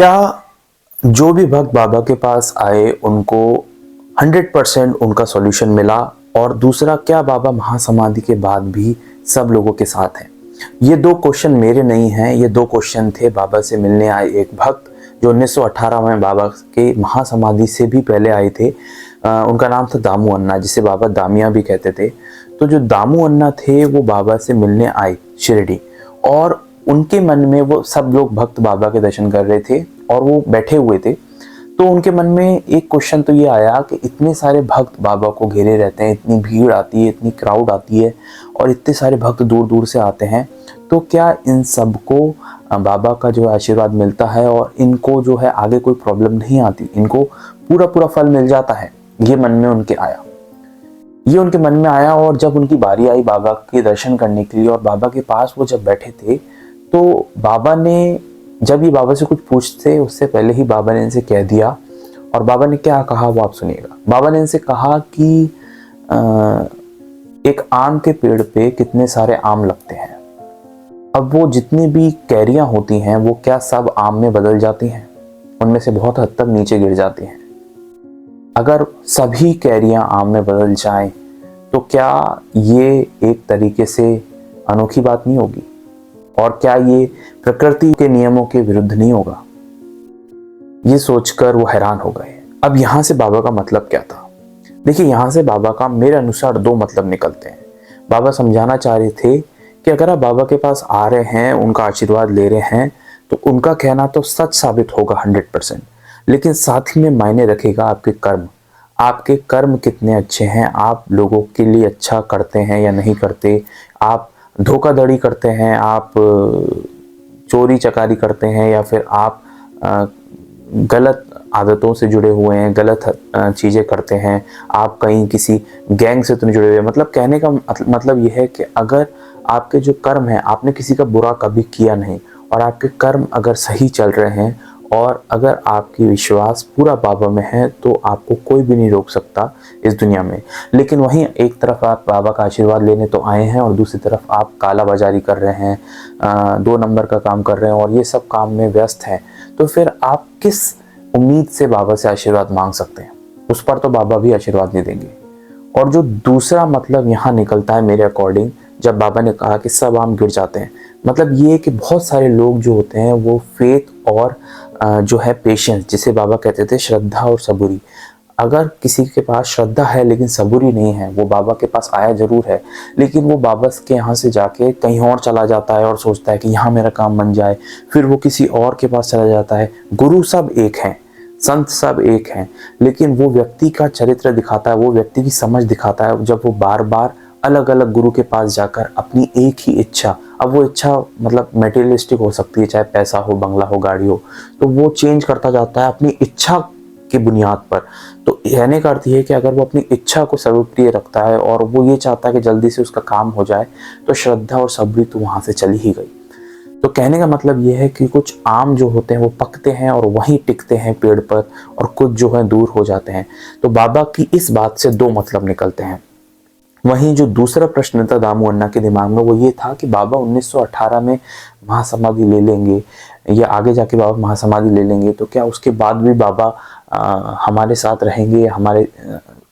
क्या जो भी भक्त बाबा के पास आए उनको 100% उनका सॉल्यूशन मिला? और दूसरा, क्या बाबा महासमाधि के बाद भी सब लोगों के साथ हैं? ये दो क्वेश्चन मेरे नहीं हैं, ये दो क्वेश्चन थे बाबा से मिलने आए एक भक्त जो 1918 में बाबा के महासमाधि से भी पहले आए थे। उनका नाम था दामू अन्ना, जिसे बाबा दामिया भी कहते थे। तो जो दामू अन्ना थे वो बाबा से मिलने आए शिरडी, और उनके मन में, वो सब लोग भक्त बाबा के दर्शन कर रहे थे और वो बैठे हुए थे, तो उनके मन में एक क्वेश्चन तो ये आया कि इतने सारे भक्त बाबा को घेरे रहते हैं, इतनी भीड़ आती है, इतनी क्राउड आती है और इतने सारे भक्त दूर दूर से आते हैं, तो क्या इन सबको बाबा का जो आशीर्वाद मिलता है और इनको जो है आगे कोई प्रॉब्लम नहीं आती, इनको पूरा पूरा फल मिल जाता है? ये मन में उनके आया, ये उनके मन में आया। और जब उनकी बारी आई बाबा के दर्शन करने के लिए और बाबा के पास वो जब बैठे थे, तो बाबा ने, जब ये बाबा से कुछ पूछते उससे पहले ही बाबा ने इनसे कह दिया। और बाबा ने क्या कहा वो आप सुनिएगा। बाबा ने इनसे कहा कि एक आम के पेड़ पे कितने सारे आम लगते हैं, अब वो जितनी भी कैरियां होती हैं वो क्या सब आम में बदल जाती हैं? उनमें से बहुत हद तक नीचे गिर जाती हैं। अगर सभी कैरियां आम में बदल जाएं तो क्या ये एक तरीके से अनोखी बात नहीं होगी? और क्या ये प्रकृति के नियमों के विरुद्ध नहीं होगा? ये सोचकर वो हैरान हो गए। अब यहां से बाबा का मतलब क्या था? देखिए, यहां से बाबा का मेरे अनुसार दो मतलब निकलते हैं। बाबा समझाना चाह रहे थे कि अगर आप बाबा के पास आ रहे हैं, उनका आशीर्वाद ले रहे हैं, तो उनका कहना तो सच साबित होगा 100%, लेकिन साथ ही में मायने रखेगा आपके कर्म। आपके कर्म कितने अच्छे हैं, आप लोगों के लिए अच्छा करते हैं या नहीं करते, आप धोखाधड़ी करते हैं, आप चोरी चकारी करते हैं, या फिर आप गलत आदतों से जुड़े हुए हैं, गलत चीज़ें करते हैं, आप कहीं किसी गैंग से तो नहीं जुड़े हुए। मतलब कहने का मतलब यह है कि अगर आपके जो कर्म है, आपने किसी का बुरा कभी किया नहीं और आपके कर्म अगर सही चल रहे हैं और अगर आपकी विश्वास पूरा बाबा में है, तो आपको कोई भी नहीं रोक सकता इस दुनिया में। लेकिन वहीं एक तरफ आप बाबा का आशीर्वाद लेने तो आए हैं और दूसरी तरफ आप काला बाजारी कर रहे हैं, 2 नंबर का काम कर रहे हैं और ये सब काम में व्यस्त हैं, तो फिर आप किस उम्मीद से बाबा से आशीर्वाद मांग सकते हैं? उस पर तो बाबा भी आशीर्वाद नहीं देंगे। और जो दूसरा मतलब यहाँ निकलता है मेरे अकॉर्डिंग, जब बाबा ने कहा कि सब आम गिर जाते हैं, मतलब ये कि बहुत सारे लोग जो होते हैं वो फेथ और जो है पेशेंस, जिसे बाबा कहते थे श्रद्धा और सबूरी, अगर किसी के पास श्रद्धा है लेकिन सबूरी नहीं है, वो बाबा के पास आया जरूर है लेकिन वो बाबा के यहाँ से जाके कहीं और चला जाता है और सोचता है कि यहाँ मेरा काम बन जाए, फिर वो किसी और के पास चला जाता है। गुरु सब एक हैं, संत सब एक हैं, लेकिन वो व्यक्ति का चरित्र दिखाता है, वो व्यक्ति की समझ दिखाता है जब वो बार बार अलग अलग गुरु के पास जाकर अपनी एक ही इच्छा, अब वो इच्छा मतलब मटेरियलिस्टिक हो सकती है, चाहे पैसा हो, बंगला हो, गाड़ी हो, तो वो चेंज करता जाता है अपनी इच्छा की बुनियाद पर। तो कहने का अर्थ ये है कि अगर वो अपनी इच्छा को सर्वप्रिय रखता है और वो ये चाहता है कि जल्दी से उसका काम हो जाए, तो श्रद्धा और सबरी तो वहां से चली ही गई। तो कहने का मतलब ये है कि कुछ आम जो होते हैं वो पकते हैं और वहीं टिकते हैं पेड़ पर, और कुछ जो है दूर हो जाते हैं। तो बाबा की इस बात से दो मतलब निकलते हैं। वहीं जो दूसरा प्रश्न था दामू अन्ना के दिमाग में, वो ये था कि बाबा 1918 में महासमाधि ले लेंगे या आगे जाके बाबा महासमाधि ले लेंगे, तो क्या उसके बाद भी बाबा हमारे साथ रहेंगे, हमारे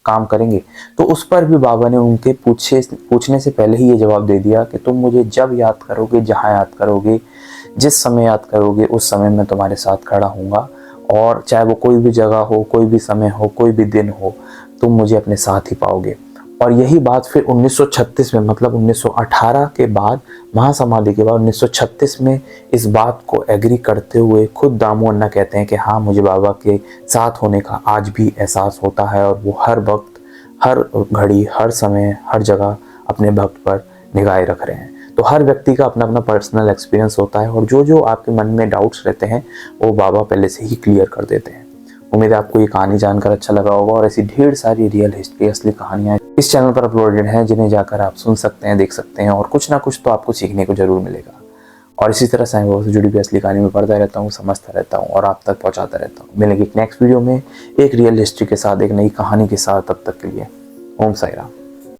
काम करेंगे? तो उस पर भी बाबा ने उनके पूछने से पहले ही ये जवाब दे दिया कि तुम मुझे जब याद करोगे, जहाँ याद करोगे, जिस समय याद करोगे, उस समय मैं तुम्हारे साथ खड़ा हूँगा, और चाहे वो कोई भी जगह हो, कोई भी समय हो, कोई भी दिन हो, तुम मुझे अपने साथ ही पाओगे। और यही बात फिर 1936 में, मतलब 1918 के बाद, महासमाधि के बाद 1936 में इस बात को एग्री करते हुए खुद दामू अन्ना कहते हैं कि हाँ, मुझे बाबा के साथ होने का आज भी एहसास होता है, और वो हर वक्त, हर घड़ी, हर समय, हर जगह अपने भक्त पर निगाहें रख रहे हैं। तो हर व्यक्ति का अपना अपना पर्सनल एक्सपीरियंस होता है, और जो जो आपके मन में डाउट्स रहते हैं वो बाबा पहले से ही क्लियर कर देते हैं। उम्मीद है आपको ये कहानी जानकर अच्छा लगा होगा, और ऐसी ढेर सारी रियल हिस्ट्री, असली कहानियाँ इस चैनल पर अपलोडेड हैं, जिन्हें जाकर आप सुन सकते हैं, देख सकते हैं, और कुछ ना कुछ तो आपको सीखने को जरूर मिलेगा। और इसी तरह साईं बाबा से जुड़ी हुई असली कहानी में पढ़ता रहता हूँ, समझता रहता हूँ और आप तक पहुँचाता रहता हूँ। मिलेंगे एक नेक्स्ट वीडियो में एक रियल हिस्ट्री के साथ, एक नई कहानी के साथ। तब तक के लिए ओम साई राम।